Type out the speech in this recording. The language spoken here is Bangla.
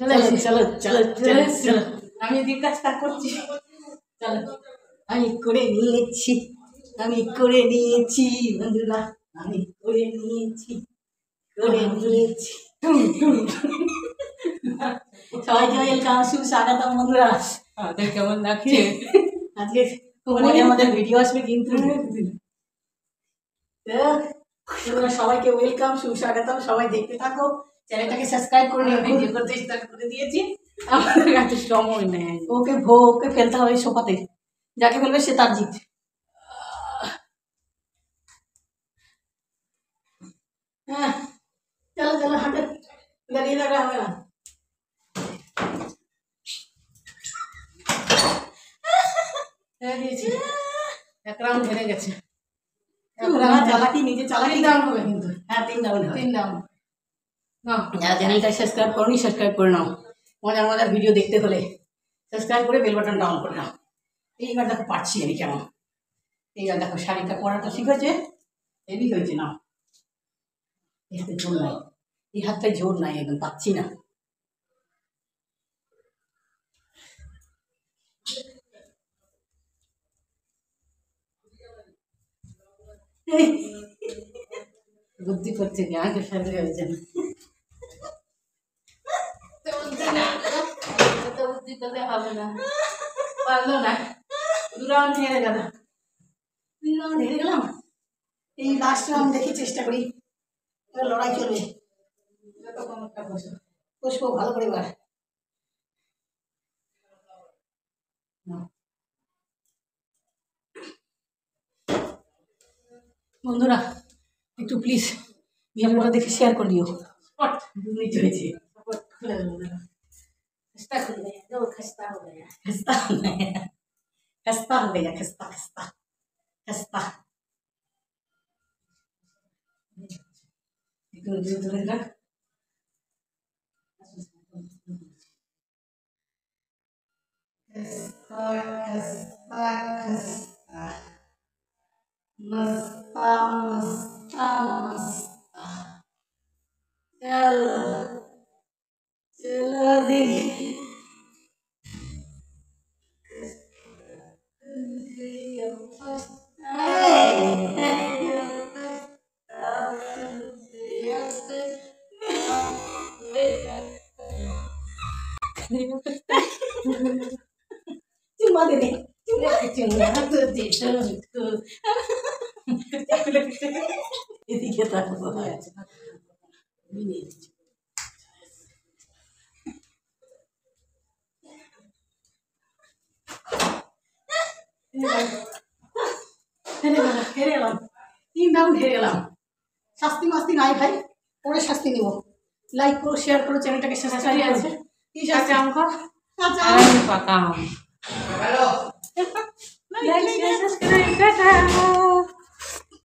চলো চলো চলো চলো চলো, আমি এদিকে কাজটা করছি। চলো, আমি করে নিয়েছি, আমি করে নিয়েছি বন্ধুরা, আমি করে নিয়েছি, করে নিয়েছি। সবাইকে ওয়েলকাম, সুস্বাগতম বন্ধুরা। কেমন লাগছে? আজকে খুব মজার মজার ভিডিও আসবে কিন্তু। সবাইকে ওয়েলকাম, সুস্বাগতম। সবাই দেখতে থাকো, চ্যানেলটাকে সাবস্ক্রাইব করে নিও। ভিডিও করতে স্টার্ট করে দিয়েছি, আমার কাছে সময় নেই। ওকে ফেলতে হবে সোফাতে, যাকে ফেলবে সে তার জিত। হ্যাঁ চলো চলো, হাঁটে দাঁড়িয়ে থাকলে হবে না। দিয়েছি, এক রাউন্ড হেরে গেছে। চালাকি নিজে চালাকি দাম হবে কিন্তু। হ্যাঁ 3 রাউন্ড হবে। 3 রাউন্ড। যারা চ্যানেলটা সাবস্ক্রাইব করনি সাবস্ক্রাইব করে নাও, মজার মজার ভিডিও দেখতে হলে সাবস্ক্রাইব করে বেল বাটনটা অন করে নাও। এইবার দেখো পারছি আমি কেমন। এইবার দেখো শাড়িটা পরাটা ঠিক হয়েছে, হেভি হয়েছে। না এই হাতে জোর নাই, এই হাতটায় জোর নাই, একদম পাচ্ছি না। বুদ্ধি করছে কি আগে ফেলে হয়েছে না, বুদ্ধি করলে হবে না। পারলো না, 2 রাউন্ড হেরে গেল। 3 রাউন্ড হেরে গেলাম। এই লাস্ট রাউন্ড দেখি চেষ্টা করি, লড়াই চলবে। বসবো ভালো করে এবার। বন্ধুরা একটু প্লিজ ভিডিওটা দেখে শেয়ার করে দিও। स्पॉट 2 মিনিট হয়েছে। खस्ता खुल गया, जो खस्ता हो गया। खस्ता हो गया, खस्ता हो गया, खस्ता खस्ता खस्ता। दूर रख। खस्ता खस्ता खस्ता मस्ता मस्ता मस्ता। चलो चलो देखिए, चुम्मा दे दे, चुम्मा तो दे दो। এদিকে তাকাবো। হেরে গেলাম, 3 রাউন্ড হেরে গেলাম। শাস্তি মাস্তি নাই ভাই, পরে শাস্তি নিব। লাইক করো, শেয়ার করো, চ্যানেলটাকে সাবস্ক্রাইব আছে। কি শাস্তি? আম খা, কাঁচা পাকা আম। লাইক শেয়ার সাবস্ক্রাইব করো।